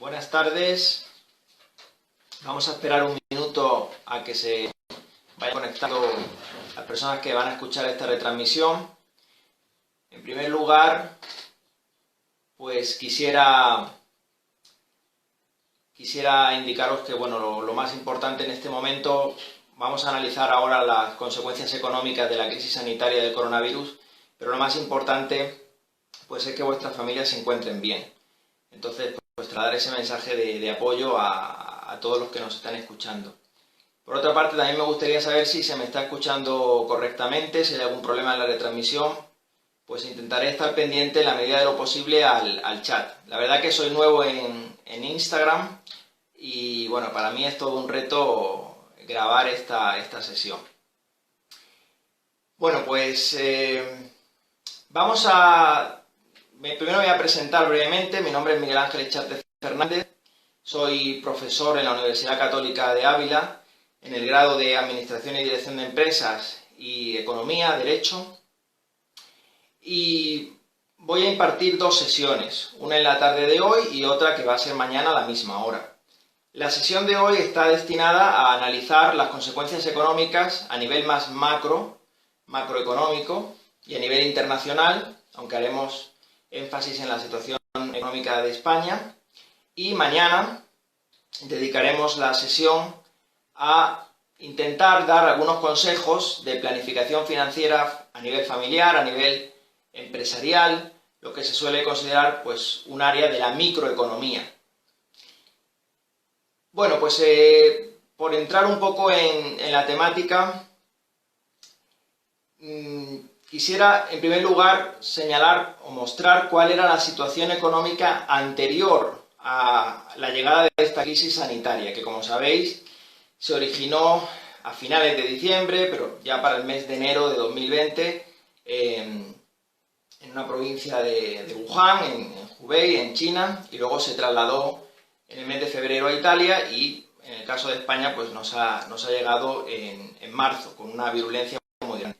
Buenas tardes. Vamos a esperar un minuto a que se vayan conectando las personas que van a escuchar esta retransmisión. En primer lugar, pues quisiera indicaros que lo más importante en este momento, vamos a analizar ahora las consecuencias económicas de la crisis sanitaria del coronavirus, pero lo más importante pues es que vuestras familias se encuentren bien. Entonces, pues trasladar ese mensaje de apoyo a todos los que nos están escuchando. Por otra parte, también me gustaría saber si se me está escuchando correctamente, si hay algún problema en la retransmisión, pues intentaré estar pendiente en la medida de lo posible al chat. La verdad que soy nuevo en Instagram y bueno, para mí es todo un reto grabar esta sesión. Bueno, pues primero voy a presentar brevemente. Mi nombre es Miguel Ángel Echarte Fernández, soy profesor en la Universidad Católica de Ávila, en el grado de Administración y Dirección de Empresas y Economía, Derecho, y voy a impartir dos sesiones, una en la tarde de hoy y otra que va a ser mañana a la misma hora. La sesión de hoy está destinada a analizar las consecuencias económicas a nivel más macroeconómico y a nivel internacional, aunque haremos énfasis en la situación económica de España, y mañana dedicaremos la sesión a intentar dar algunos consejos de planificación financiera a nivel familiar, a nivel empresarial, lo que se suele considerar pues un área de la microeconomía. Bueno, pues por entrar un poco en la temática, quisiera en primer lugar señalar o mostrar cuál era la situación económica anterior a la llegada de esta crisis sanitaria, que como sabéis se originó a finales de diciembre, pero ya para el mes de enero de 2020, en una provincia de Wuhan, en Hubei, en China, y luego se trasladó en el mes de febrero a Italia y en el caso de España pues nos ha llegado en marzo, con una virulencia muy grande.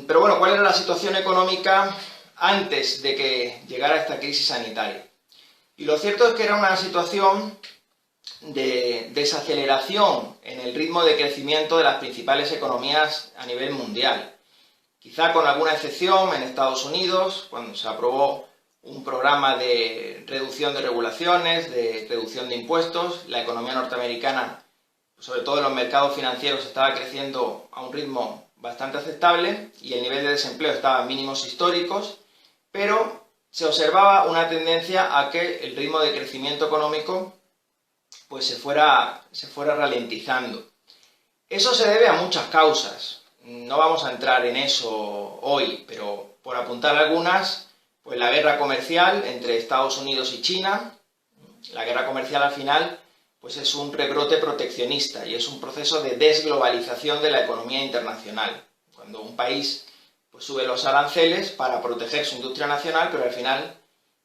Pero bueno, ¿cuál era la situación económica antes de que llegara esta crisis sanitaria? Y lo cierto es que era una situación de desaceleración en el ritmo de crecimiento de las principales economías a nivel mundial. Quizá con alguna excepción en Estados Unidos, cuando se aprobó un programa de reducción de regulaciones, de reducción de impuestos, la economía norteamericana, sobre todo en los mercados financieros, estaba creciendo a un ritmo bastante aceptable y el nivel de desempleo estaba en mínimos históricos, pero se observaba una tendencia a que el ritmo de crecimiento económico pues se fuera ralentizando. Eso se debe a muchas causas. No vamos a entrar en eso hoy, pero por apuntar algunas, pues la guerra comercial entre Estados Unidos y China. La guerra comercial al final pues es un rebrote proteccionista y es un proceso de desglobalización de la economía internacional. Cuando un país pues sube los aranceles para proteger su industria nacional, pero al final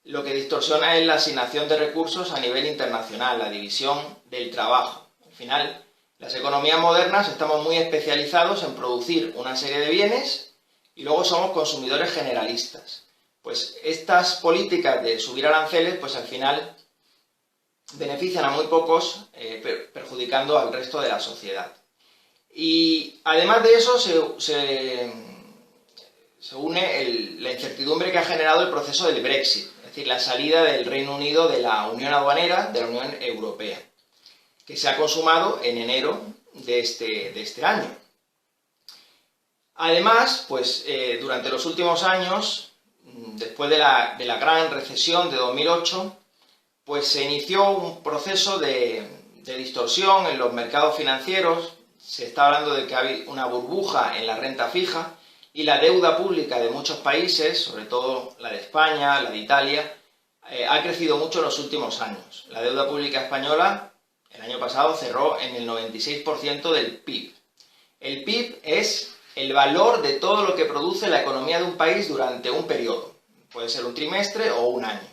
lo que distorsiona es la asignación de recursos a nivel internacional, la división del trabajo. Al final, las economías modernas estamos muy especializados en producir una serie de bienes y luego somos consumidores generalistas. Pues estas políticas de subir aranceles, pues al final benefician a muy pocos, perjudicando al resto de la sociedad. Y además de eso se une la incertidumbre que ha generado el proceso del Brexit, es decir, la salida del Reino Unido de la Unión Aduanera, de la Unión Europea, que se ha consumado en enero de este año. Además, pues durante los últimos años, después de la gran recesión de 2008, pues se inició un proceso de distorsión en los mercados financieros. Se está hablando de que hay una burbuja en la renta fija y la deuda pública de muchos países, sobre todo la de España, la de Italia, ha crecido mucho en los últimos años. La deuda pública española el año pasado cerró en el 96% del PIB. El PIB es el valor de todo lo que produce la economía de un país durante un periodo. Puede ser un trimestre o un año.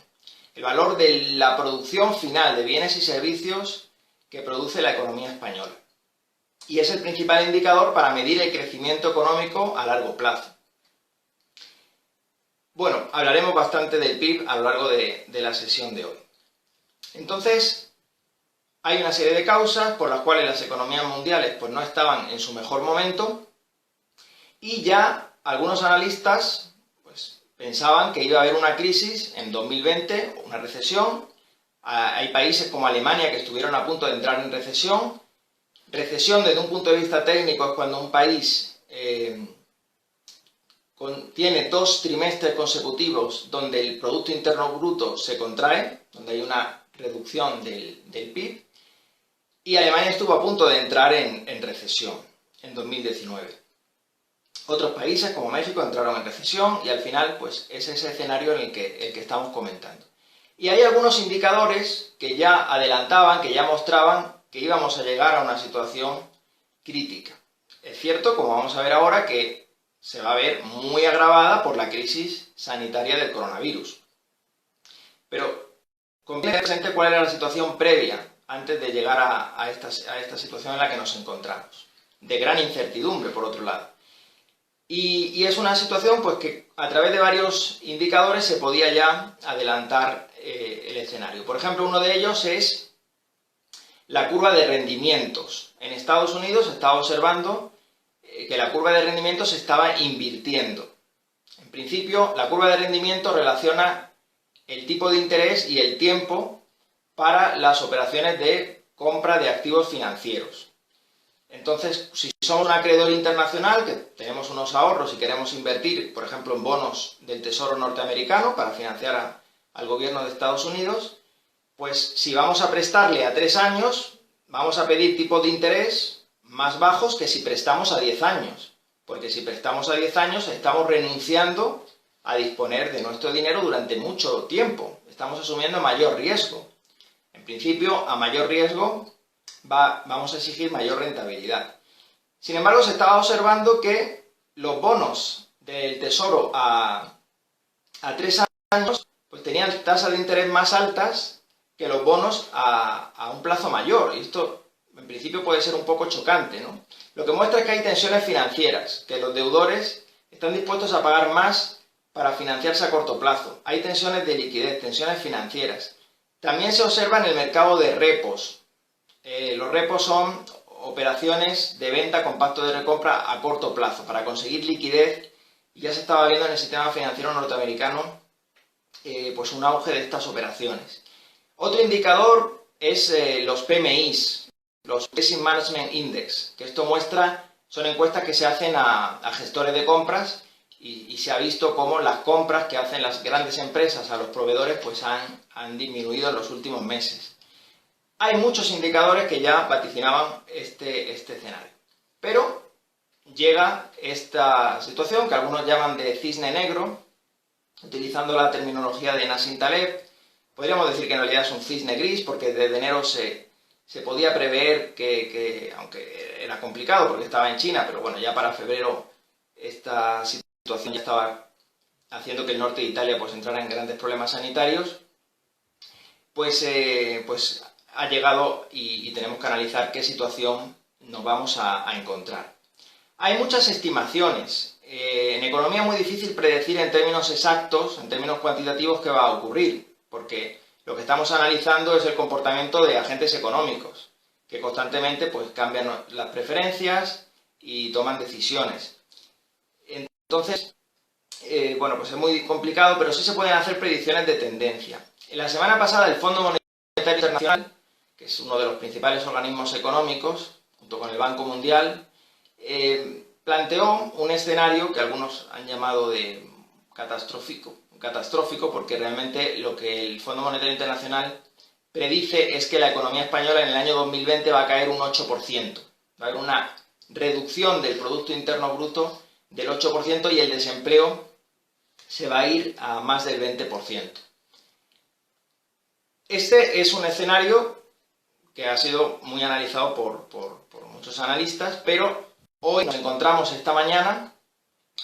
El valor de la producción final de bienes y servicios que produce la economía española. Y es el principal indicador para medir el crecimiento económico a largo plazo. Bueno, hablaremos bastante del PIB a lo largo de la sesión de hoy. Entonces, hay una serie de causas por las cuales las economías mundiales pues, no estaban en su mejor momento, y ya algunos analistas pues, pensaban que iba a haber una crisis en 2020, una recesión. Hay países como Alemania que estuvieron a punto de entrar en recesión. Recesión desde un punto de vista técnico es cuando un país tiene 2 trimestres consecutivos donde el Producto Interno Bruto se contrae, donde hay una reducción del PIB, y Alemania estuvo a punto de entrar en recesión en 2019. Otros países como México entraron en recesión y al final pues es ese escenario en el que estamos comentando. Y hay algunos indicadores que ya adelantaban, que ya mostraban que íbamos a llegar a una situación crítica. Es cierto, como vamos a ver ahora, que se va a ver muy agravada por la crisis sanitaria del coronavirus. Pero, conviene presente cuál era la situación previa antes de llegar a esta situación en la que nos encontramos. De gran incertidumbre, por otro lado. Y es una situación pues, que a través de varios indicadores se podía ya adelantar el escenario. Por ejemplo, uno de ellos es la curva de rendimientos. En Estados Unidos se estaba observando que la curva de rendimientos se estaba invirtiendo. En principio, la curva de rendimiento relaciona el tipo de interés y el tiempo para las operaciones de compra de activos financieros. Entonces, si somos un acreedor internacional, que tenemos unos ahorros y queremos invertir, por ejemplo, en bonos del Tesoro norteamericano para financiar al gobierno de Estados Unidos, pues si vamos a prestarle a 3 años, vamos a pedir tipos de interés más bajos que si prestamos a 10 años. Porque si prestamos a 10 años, estamos renunciando a disponer de nuestro dinero durante mucho tiempo. Estamos asumiendo mayor riesgo. En principio, a mayor riesgo, vamos a exigir mayor rentabilidad. Sin embargo, se estaba observando que los bonos del Tesoro a 3 años pues tenían tasas de interés más altas que los bonos a un plazo mayor. Y esto, en principio, puede ser un poco chocante, ¿no? Lo que muestra es que hay tensiones financieras, que los deudores están dispuestos a pagar más para financiarse a corto plazo. Hay tensiones de liquidez, tensiones financieras. También se observa en el mercado de repos. Los repos son operaciones de venta con pacto de recompra a corto plazo para conseguir liquidez, y ya se estaba viendo en el sistema financiero norteamericano pues un auge de estas operaciones. Otro indicador es los PMIs, los Purchasing Management Index, que esto muestra, son encuestas que se hacen a gestores de compras y se ha visto cómo las compras que hacen las grandes empresas a los proveedores pues han disminuido en los últimos meses. Hay muchos indicadores que ya vaticinaban este escenario. Pero llega esta situación que algunos llaman de cisne negro, utilizando la terminología de Nassim Taleb. Podríamos decir que en realidad es un cisne gris, porque desde enero se podía prever que, aunque era complicado porque estaba en China, pero bueno, ya para febrero esta situación ya estaba haciendo que el norte de Italia pues entrara en grandes problemas sanitarios, pues ha llegado y tenemos que analizar qué situación nos vamos a encontrar. Hay muchas estimaciones. En economía es muy difícil predecir en términos exactos, en términos cuantitativos, qué va a ocurrir, porque lo que estamos analizando es el comportamiento de agentes económicos, que constantemente pues, cambian las preferencias y toman decisiones. Entonces, bueno, pues es muy complicado, pero sí se pueden hacer predicciones de tendencia. La semana pasada el Fondo Monetario Internacional, que es uno de los principales organismos económicos, junto con el Banco Mundial, planteó un escenario que algunos han llamado de catastrófico, porque realmente lo que el Fondo Monetario Internacional predice es que la economía española en el año 2020 va a caer un 8%. Va a haber una reducción del Producto Interno Bruto del 8% y el desempleo se va a ir a más del 20%. Este es un escenario que ha sido muy analizado por muchos analistas, pero hoy nos encontramos esta mañana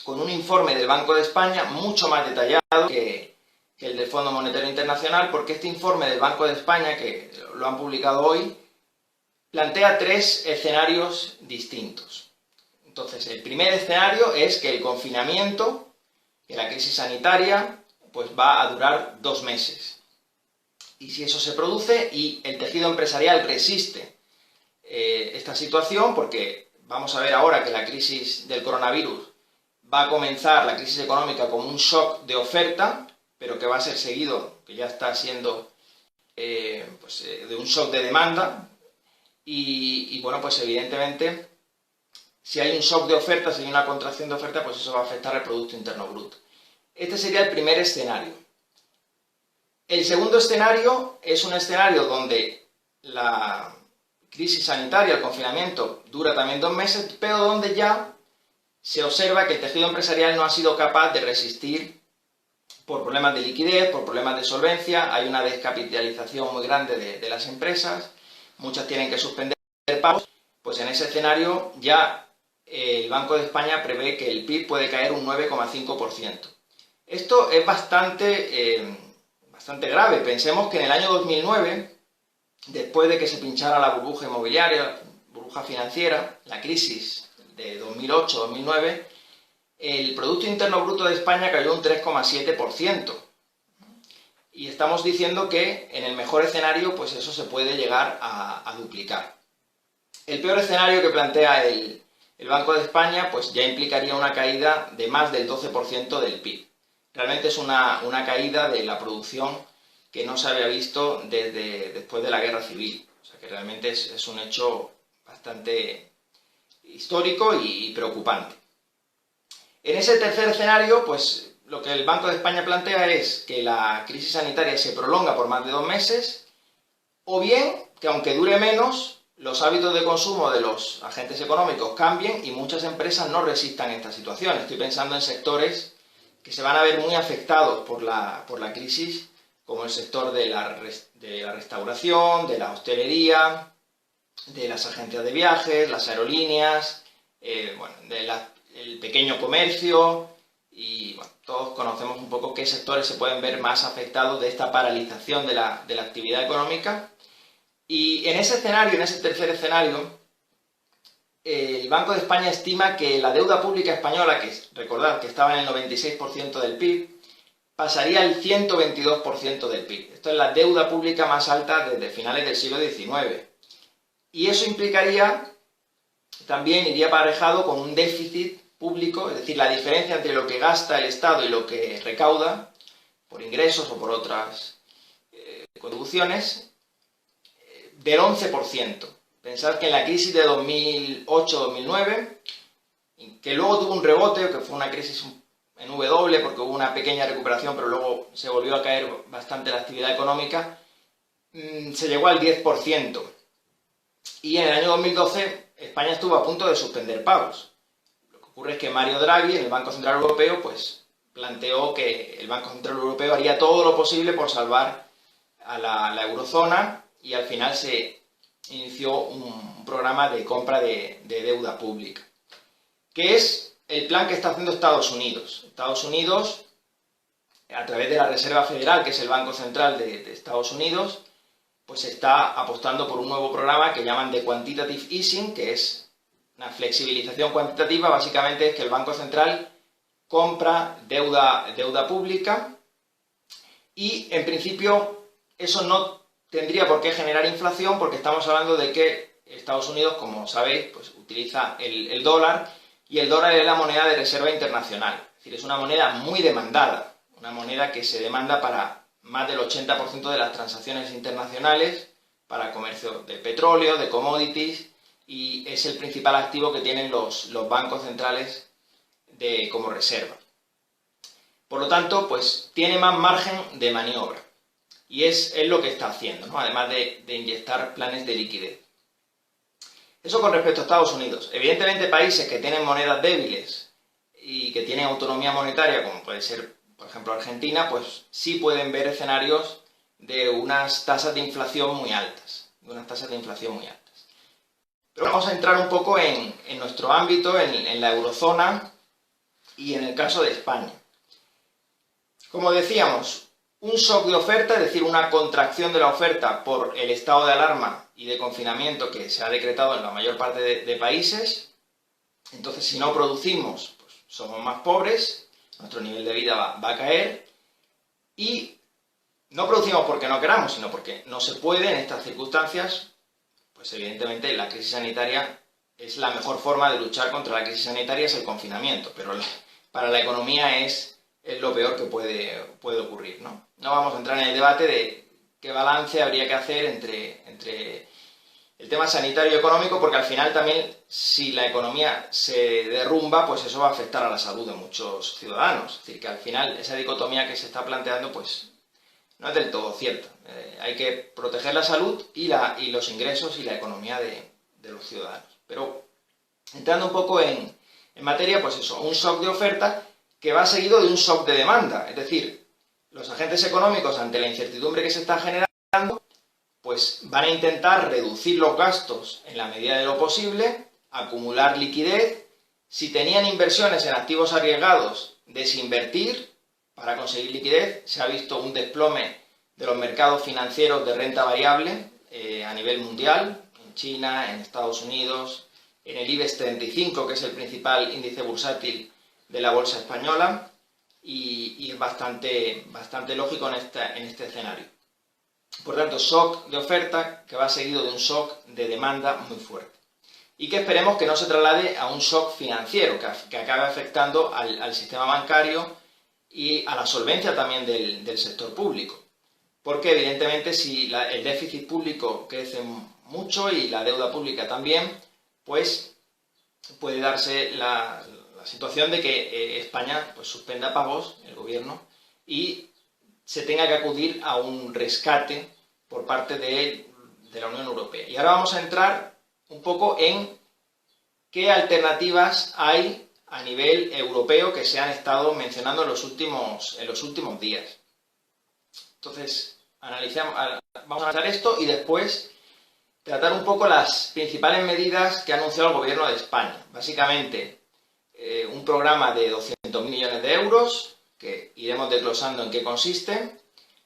con un informe del Banco de España mucho más detallado que el del Fondo Monetario Internacional, porque este informe del Banco de España, que lo han publicado hoy, plantea 3 escenarios distintos. Entonces, el primer escenario es que el confinamiento, que la crisis sanitaria, pues va a durar 2 meses. Y si eso se produce y el tejido empresarial resiste esta situación, porque vamos a ver ahora que la crisis del coronavirus va a comenzar, la crisis económica, como un shock de oferta, pero que va a ser seguido, que ya está siendo de un shock de demanda, y bueno, pues evidentemente, si hay un shock de oferta, si hay una contracción de oferta, pues eso va a afectar al Producto Interno Bruto. Este sería el primer escenario. El segundo escenario es un escenario donde la crisis sanitaria, el confinamiento, dura también 2 meses, pero donde ya se observa que el tejido empresarial no ha sido capaz de resistir por problemas de liquidez, por problemas de solvencia, hay una descapitalización muy grande de las empresas, muchas tienen que suspender pagos, pues en ese escenario ya el Banco de España prevé que el PIB puede caer un 9,5%. Esto es bastante grave. Pensemos que en el año 2009, después de que se pinchara la burbuja inmobiliaria, la burbuja financiera, la crisis de 2008-2009, el Producto Interno Bruto de España cayó un 3,7%. Y estamos diciendo que en el mejor escenario, pues eso se puede llegar a duplicar. El peor escenario que plantea el Banco de España, pues ya implicaría una caída de más del 12% del PIB. Realmente es una caída de la producción que no se había visto desde después de la Guerra Civil. O sea que realmente es un hecho bastante histórico y preocupante. En ese tercer escenario, pues lo que el Banco de España plantea es que la crisis sanitaria se prolonga por más de 2 meses, o bien que aunque dure menos, los hábitos de consumo de los agentes económicos cambien y muchas empresas no resistan esta situación. Estoy pensando en sectores que se van a ver muy afectados por la crisis, como el sector de la restauración, de la hostelería, de las agencias de viajes, las aerolíneas, el pequeño comercio, y bueno, todos conocemos un poco qué sectores se pueden ver más afectados de esta paralización de la actividad económica. Y en ese escenario, en ese tercer escenario, el Banco de España estima que la deuda pública española, que recordad que estaba en el 96% del PIB, pasaría al 122% del PIB. Esto es la deuda pública más alta desde finales del siglo XIX. Y eso implicaría, también iría aparejado con un déficit público, es decir, la diferencia entre lo que gasta el Estado y lo que recauda, por ingresos o por otras contribuciones, del 11%. Pensad que en la crisis de 2008-2009, que luego tuvo un rebote, que fue una crisis en W porque hubo una pequeña recuperación, pero luego se volvió a caer bastante la actividad económica, se llegó al 10%. Y en el año 2012 España estuvo a punto de suspender pagos. Lo que ocurre es que Mario Draghi, en el Banco Central Europeo, pues planteó que el Banco Central Europeo haría todo lo posible por salvar a la eurozona, y al final se inició un programa de compra de deuda pública, que es el plan que está haciendo Estados Unidos. Estados Unidos, a través de la Reserva Federal, que es el Banco Central de Estados Unidos, pues está apostando por un nuevo programa que llaman de Quantitative Easing, que es una flexibilización cuantitativa. Básicamente es que el Banco Central compra deuda pública y, en principio, eso no tendría por qué generar inflación, porque estamos hablando de que Estados Unidos, como sabéis, pues utiliza el dólar, y el dólar es la moneda de reserva internacional. Es decir, es una moneda muy demandada, una moneda que se demanda para más del 80% de las transacciones internacionales, para comercio de petróleo, de commodities, y es el principal activo que tienen los bancos centrales como reserva. Por lo tanto, pues tiene más margen de maniobra. Y es lo que está haciendo, ¿no? Además de inyectar planes de liquidez. Eso con respecto a Estados Unidos. Evidentemente, países que tienen monedas débiles y que tienen autonomía monetaria, como puede ser, por ejemplo, Argentina, pues sí pueden ver escenarios de unas tasas de inflación muy altas. Pero vamos a entrar un poco en nuestro ámbito, en la eurozona y en el caso de España. Como decíamos, un shock de oferta, es decir, una contracción de la oferta por el estado de alarma y de confinamiento que se ha decretado en la mayor parte de países. Entonces, si no producimos, pues somos más pobres, nuestro nivel de vida va a caer, y no producimos porque no queramos, sino porque no se puede en estas circunstancias, pues evidentemente la crisis sanitaria es la mejor forma de luchar contra la crisis sanitaria, es el confinamiento, pero para la economía es lo peor que puede ocurrir, ¿no? No vamos a entrar en el debate de qué balance habría que hacer entre el tema sanitario y económico, porque al final también, si la economía se derrumba, pues eso va a afectar a la salud de muchos ciudadanos. Es decir, que al final esa dicotomía que se está planteando, pues no es del todo cierta. Hay que proteger la salud y los ingresos y la economía de los ciudadanos. Pero entrando un poco en materia, pues eso, un shock de oferta que va seguido de un shock de demanda. Es decir, los agentes económicos, ante la incertidumbre que se está generando, pues van a intentar reducir los gastos en la medida de lo posible, acumular liquidez. Si tenían inversiones en activos arriesgados, desinvertir para conseguir liquidez. Se ha visto un desplome de los mercados financieros de renta variable a nivel mundial, en China, en Estados Unidos, en el IBEX 35, que es el principal índice bursátil de la bolsa española, y es bastante lógico en este escenario. Por tanto, shock de oferta que va seguido de un shock de demanda muy fuerte. Y que esperemos que no se traslade a un shock financiero, que acabe afectando al sistema bancario y a la solvencia también del sector público. Porque evidentemente si el déficit público crece mucho y la deuda pública también, pues puede darse la situación de que España pues suspenda pagos, el gobierno, y se tenga que acudir a un rescate por parte de la Unión Europea. Y ahora vamos a entrar un poco en qué alternativas hay a nivel europeo que se han estado mencionando en los últimos días. Entonces, vamos a analizar esto y después tratar un poco las principales medidas que ha anunciado el Gobierno de España. Básicamente, un programa de 200.000 millones de euros, que iremos desglosando en qué consiste.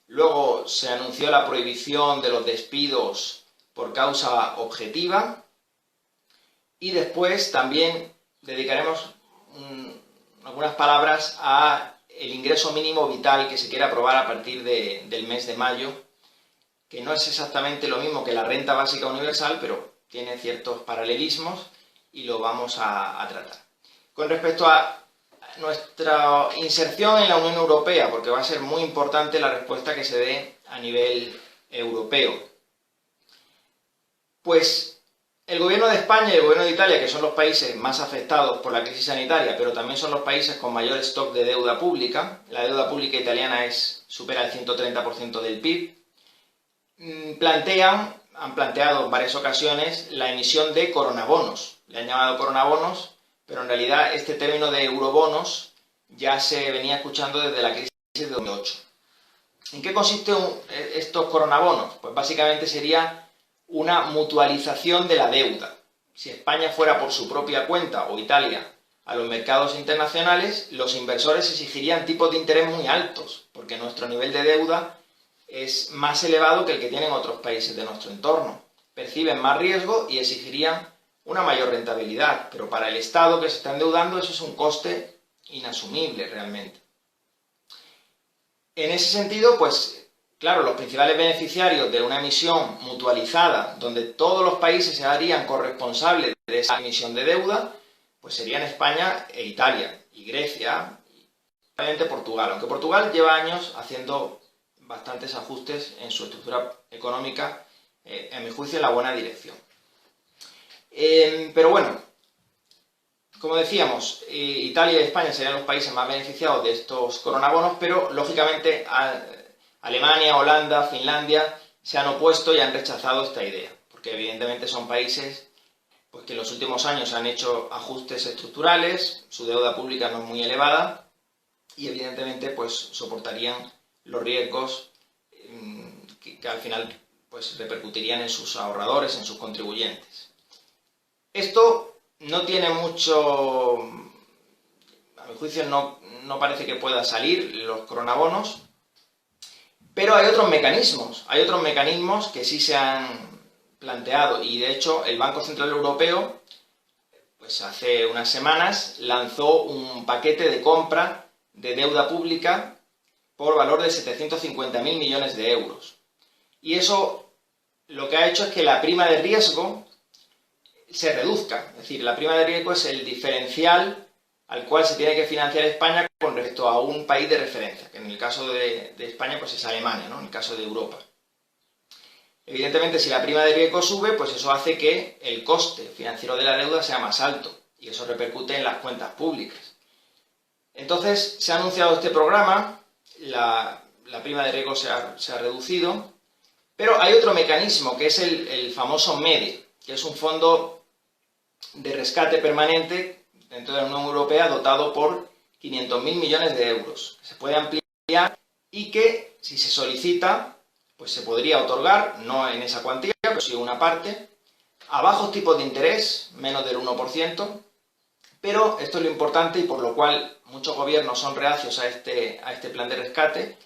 Luego se anunció la prohibición de los despidos por causa objetiva. Y después también dedicaremos algunas palabras a el ingreso mínimo vital que se quiere aprobar a partir del mes de mayo, que no es exactamente lo mismo que la renta básica universal, pero tiene ciertos paralelismos y lo vamos a tratar. Con respecto a nuestra inserción en la Unión Europea, porque va a ser muy importante la respuesta que se dé a nivel europeo, pues el gobierno de España y el gobierno de Italia, que son los países más afectados por la crisis sanitaria, pero también son los países con mayor stock de deuda pública, la deuda pública italiana supera el 130% del PIB, han planteado en varias ocasiones la emisión de coronabonos. Le han llamado coronabonos, pero en realidad este término de eurobonos ya se venía escuchando desde la crisis de 2008. ¿En qué consisten estos coronabonos? Pues básicamente sería una mutualización de la deuda. Si España fuera por su propia cuenta, o Italia, a los mercados internacionales, los inversores exigirían tipos de interés muy altos, porque nuestro nivel de deuda es más elevado que el que tienen otros países de nuestro entorno. Perciben más riesgo y exigirían una mayor rentabilidad, pero para el Estado que se está endeudando eso es un coste inasumible realmente. En ese sentido, pues claro, los principales beneficiarios de una emisión mutualizada, donde todos los países se harían corresponsables de esa emisión de deuda, pues serían España e Italia, y Grecia, y probablemente Portugal, aunque Portugal lleva años haciendo bastantes ajustes en su estructura económica, en mi juicio, en la buena dirección. Pero bueno, como decíamos, Italia y España serían los países más beneficiados de estos coronabonos, pero lógicamente Alemania, Holanda, Finlandia se han opuesto y han rechazado esta idea, porque evidentemente son países pues, que en los últimos años han hecho ajustes estructurales, su deuda pública no es muy elevada y evidentemente pues, soportarían los riesgos que al final pues, repercutirían en sus ahorradores, en sus contribuyentes. Esto no tiene mucho, a mi juicio no parece que pueda salir los coronabonos, pero hay otros mecanismos que sí se han planteado y de hecho el Banco Central Europeo pues hace unas semanas lanzó un paquete de compra de deuda pública por valor de 750.000 millones de euros. Y eso lo que ha hecho es que la prima de riesgo se reduzca. Es decir, la prima de riesgo es el diferencial al cual se tiene que financiar España con respecto a un país de referencia, que en el caso de España pues es Alemania, ¿no? En el caso de Europa. Evidentemente, si la prima de riesgo sube, pues eso hace que el coste financiero de la deuda sea más alto, y eso repercute en las cuentas públicas. Entonces, se ha anunciado este programa, la prima de riesgo se ha reducido, pero hay otro mecanismo, que es el famoso MEDE, que es un fondo de rescate permanente dentro de la Unión Europea dotado por 500.000 millones de euros. Se puede ampliar y que, si se solicita, pues se podría otorgar, no en esa cuantía, pero sí una parte, a bajos tipos de interés, menos del 1%, pero esto es lo importante y por lo cual muchos gobiernos son reacios a este plan de rescate,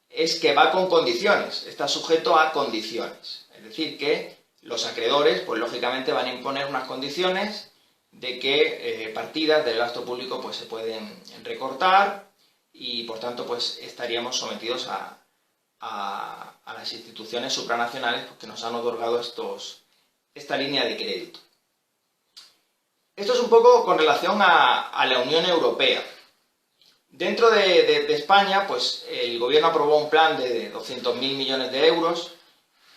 es que va con condiciones, está sujeto a condiciones. Es decir, que los acreedores, pues lógicamente van a imponer unas condiciones de que partidas del gasto público pues se pueden recortar y por tanto pues estaríamos sometidos a las instituciones supranacionales pues, que nos han otorgado esta línea de crédito. Esto es un poco con relación a la Unión Europea. Dentro de España, pues el gobierno aprobó un plan de 200.000 millones de euros,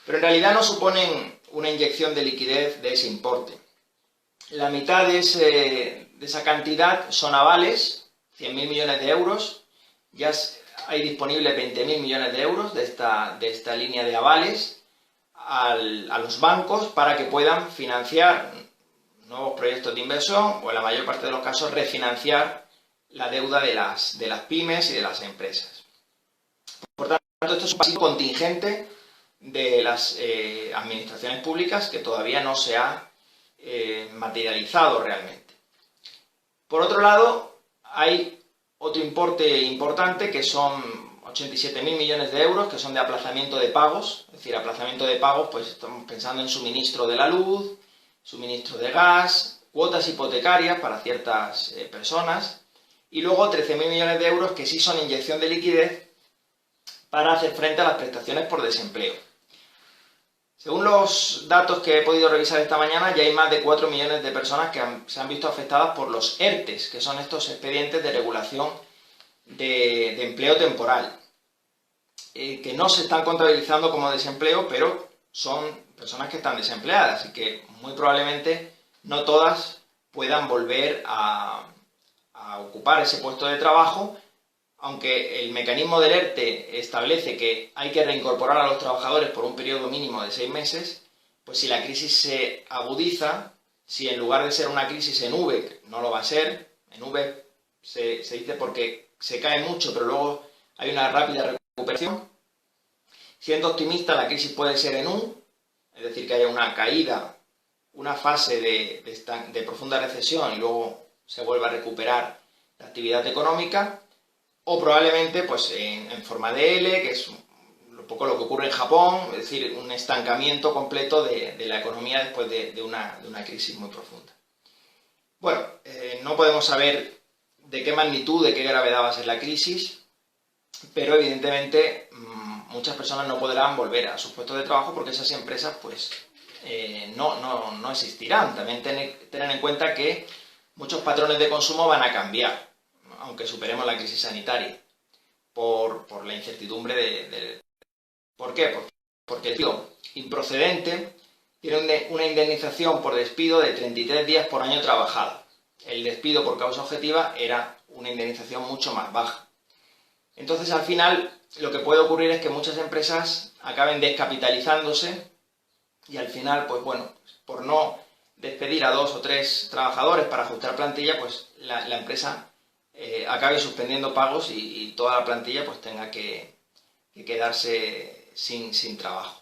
pero en realidad no suponen una inyección de liquidez de ese importe. La mitad de esa cantidad son avales, 100.000 millones de euros, ya hay disponibles 20.000 millones de euros de esta línea de avales a los bancos para que puedan financiar nuevos proyectos de inversión o en la mayor parte de los casos refinanciar la deuda de las pymes y de las empresas. Por tanto, esto es un pasivo contingente de las administraciones públicas que todavía no se ha materializado realmente. Por otro lado, hay otro importe importante que son 87.000 millones de euros que son de aplazamiento de pagos, es decir, aplazamiento de pagos, pues estamos pensando en suministro de la luz, suministro de gas, cuotas hipotecarias para ciertas personas y luego 13.000 millones de euros que sí son inyección de liquidez para hacer frente a las prestaciones por desempleo. Según los datos que he podido revisar esta mañana, ya hay más de 4 millones de personas que se han visto afectadas por los ERTEs, que son estos expedientes de regulación de empleo temporal, que no se están contabilizando como desempleo, pero son personas que están desempleadas y que muy probablemente no todas puedan volver a ocupar ese puesto de trabajo, aunque el mecanismo del ERTE establece que hay que reincorporar a los trabajadores por un periodo mínimo de 6 meses, pues si la crisis se agudiza, si en lugar de ser una crisis en V, no lo va a ser, en V se dice porque se cae mucho, pero luego hay una rápida recuperación. Siendo optimista, la crisis puede ser en U, es decir, que haya una caída, una fase de profunda recesión y luego se vuelva a recuperar la actividad económica, o probablemente pues, en forma de L, que es un poco lo que ocurre en Japón, es decir, un estancamiento completo de la economía después de una crisis muy profunda. Bueno, no podemos saber de qué magnitud, de qué gravedad va a ser la crisis, pero evidentemente muchas personas no podrán volver a sus puestos de trabajo porque esas empresas pues, no existirán. También tener en cuenta que muchos patrones de consumo van a cambiar, aunque superemos la crisis sanitaria, por la incertidumbre ¿Por qué? Porque el despido improcedente tiene una indemnización por despido de 33 días por año trabajado. El despido por causa objetiva era una indemnización mucho más baja. Entonces, al final, lo que puede ocurrir es que muchas empresas acaben descapitalizándose y al final, pues bueno, por no despedir a 2 o 3 trabajadores para ajustar plantilla, pues la empresa acabe suspendiendo pagos y toda la plantilla pues tenga que quedarse sin trabajo.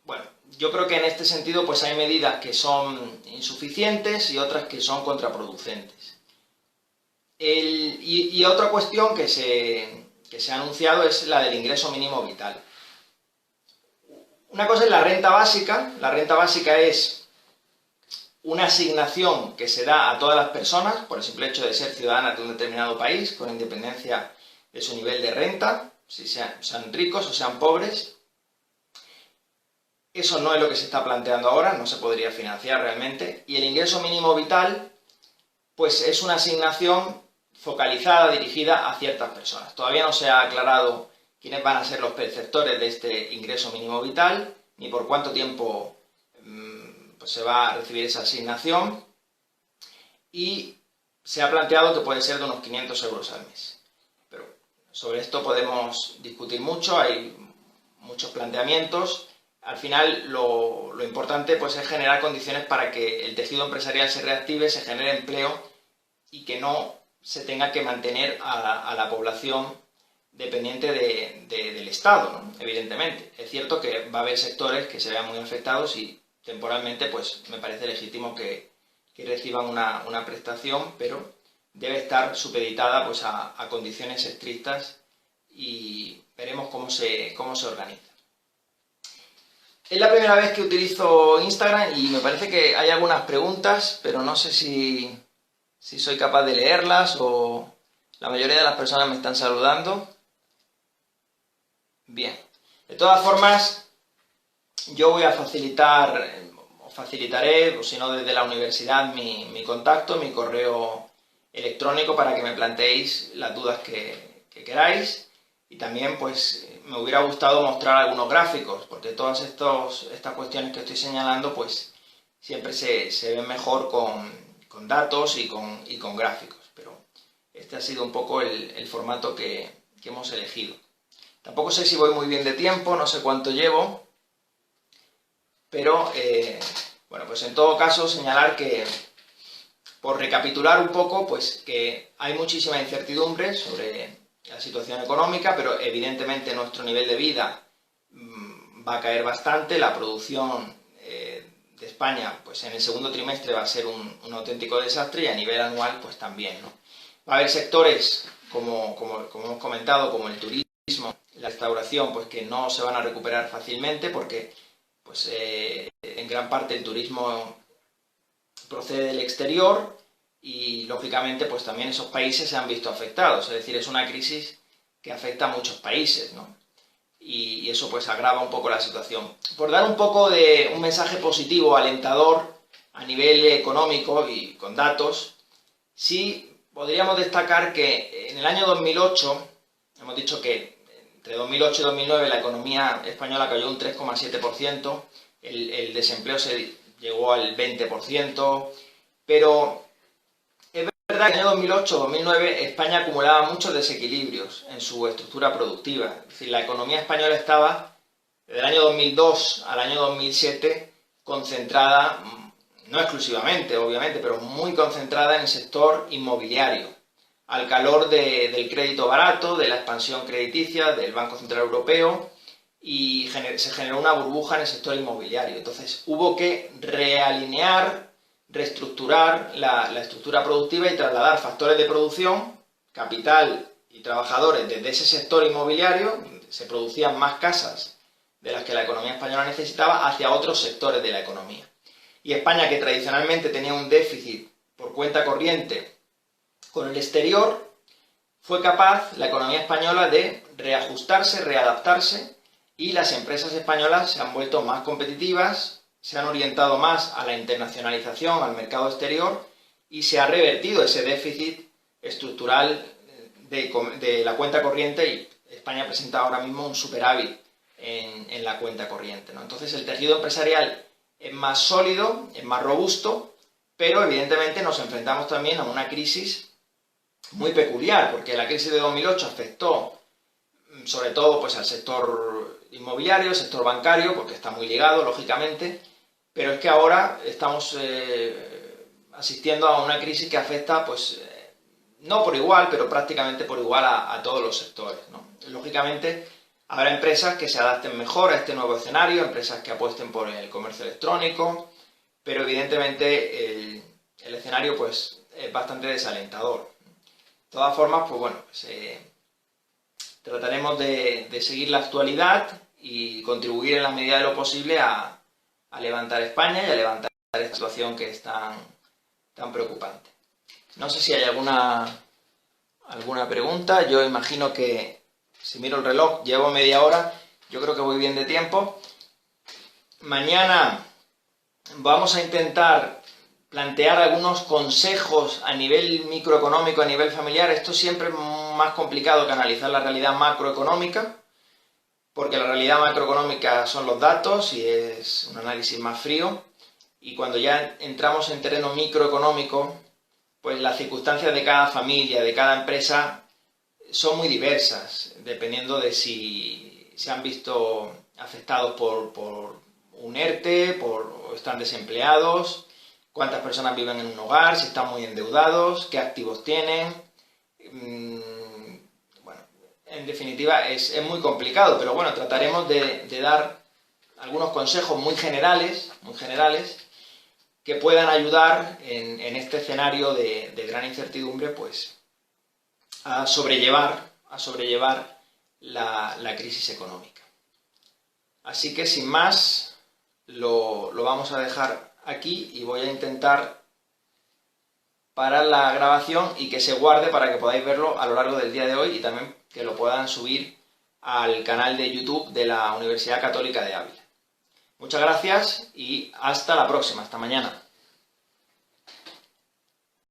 Bueno, yo creo que en este sentido pues hay medidas que son insuficientes y otras que son contraproducentes. Y otra cuestión que se ha anunciado es la del ingreso mínimo vital. Una cosa es la renta básica. La renta básica es una asignación que se da a todas las personas por el simple hecho de ser ciudadanas de un determinado país, con independencia de su nivel de renta, si sean ricos o sean pobres. Eso no es lo que se está planteando ahora, no se podría financiar realmente. Y el ingreso mínimo vital, pues es una asignación focalizada, dirigida a ciertas personas. Todavía no se ha aclarado quiénes van a ser los perceptores de este ingreso mínimo vital, ni por cuánto tiempo pues se va a recibir esa asignación. Y se ha planteado que puede ser de unos 500 euros al mes. Pero sobre esto podemos discutir mucho, hay muchos planteamientos. Al final lo importante pues es generar condiciones para que el tejido empresarial se reactive, se genere empleo y que no se tenga que mantener a la población dependiente del Estado, ¿no? Evidentemente. Es cierto que va a haber sectores que se vean muy afectados y temporalmente pues me parece legítimo que reciban una prestación, pero debe estar supeditada pues a condiciones estrictas y veremos cómo se organiza. Es la primera vez que utilizo Instagram y me parece que hay algunas preguntas, pero no sé si soy capaz de leerlas o la mayoría de las personas me están saludando. Bien. De todas formas, yo voy a facilitaré, o si no desde la universidad, mi contacto, mi correo electrónico para que me planteéis las dudas que queráis. Y también, pues, me hubiera gustado mostrar algunos gráficos, porque todas estas cuestiones que estoy señalando, pues, siempre se ven mejor con datos y con gráficos. Pero este ha sido un poco el formato que hemos elegido. Tampoco sé si voy muy bien de tiempo, no sé cuánto llevo, pero, bueno, pues en todo caso señalar que, por recapitular un poco, pues que hay muchísima incertidumbre sobre la situación económica, pero evidentemente nuestro nivel de vida va a caer bastante. La producción de España pues en el segundo trimestre va a ser un auténtico desastre y a nivel anual pues también, ¿no? Va a haber sectores, como hemos comentado, como el turismo, la restauración, pues que no se van a recuperar fácilmente porque pues, en gran parte el turismo procede del exterior y lógicamente pues también esos países se han visto afectados, es decir, es una crisis que afecta a muchos países, ¿no? Y eso pues agrava un poco la situación. Por dar un poco de un mensaje positivo, alentador a nivel económico y con datos, sí podríamos destacar que en el año 2008, hemos dicho que entre 2008 y 2009 la economía española cayó un 3,7%, el desempleo se llegó al 20%, pero es verdad que en el año 2008-2009 España acumulaba muchos desequilibrios en su estructura productiva. Es decir, la economía española estaba, desde el año 2002 al año 2007, concentrada, no exclusivamente, obviamente, pero muy concentrada en el sector inmobiliario, al calor del crédito barato, de la expansión crediticia del Banco Central Europeo, y se generó una burbuja en el sector inmobiliario. Entonces hubo que realinear, reestructurar la estructura productiva y trasladar factores de producción, capital y trabajadores desde ese sector inmobiliario, donde se producían más casas de las que la economía española necesitaba, hacia otros sectores de la economía. Y España, que tradicionalmente tenía un déficit por cuenta corriente con el exterior, fue capaz, la economía española, de reajustarse, readaptarse, y las empresas españolas se han vuelto más competitivas, se han orientado más a la internacionalización, al mercado exterior, y se ha revertido ese déficit estructural de la cuenta corriente, y España presenta ahora mismo un superávit en la cuenta corriente, ¿no? Entonces el tejido empresarial es más sólido, es más robusto, pero evidentemente nos enfrentamos también a una crisis muy peculiar, porque la crisis de 2008 afectó sobre todo pues al sector inmobiliario, sector bancario, porque está muy ligado, lógicamente, pero es que ahora estamos asistiendo a una crisis que afecta, pues, no por igual, pero prácticamente por igual a todos los sectores, ¿no? Lógicamente, habrá empresas que se adapten mejor a este nuevo escenario, empresas que apuesten por el comercio electrónico, pero evidentemente el escenario, pues, es bastante desalentador. De todas formas, pues bueno, trataremos de seguir la actualidad y contribuir en la medida de lo posible a levantar España y a levantar esta situación que es tan preocupante. No sé si hay alguna ¿Alguna pregunta? Yo imagino que, si miro el reloj, llevo media hora, yo creo que voy bien de tiempo. Mañana vamos a intentar plantear algunos consejos a nivel microeconómico, a nivel familiar. Esto siempre es más complicado que analizar la realidad macroeconómica, porque la realidad macroeconómica son los datos y es un análisis más frío. Y cuando ya entramos en terreno microeconómico, pues las circunstancias de cada familia, de cada empresa, son muy diversas, dependiendo de si se han visto afectados por un ERTE, o están desempleados, cuántas personas viven en un hogar, si están muy endeudados, qué activos tienen. Bueno, en definitiva es muy complicado, pero bueno, trataremos de dar algunos consejos muy generales, que puedan ayudar en este escenario de gran incertidumbre, pues a sobrellevar la crisis económica. Así que sin más, lo vamos a dejar aquí y voy a intentar parar la grabación y que se guarde para que podáis verlo a lo largo del día de hoy y también que lo puedan subir al canal de YouTube de la Universidad Católica de Ávila. Muchas gracias y hasta la próxima, hasta mañana.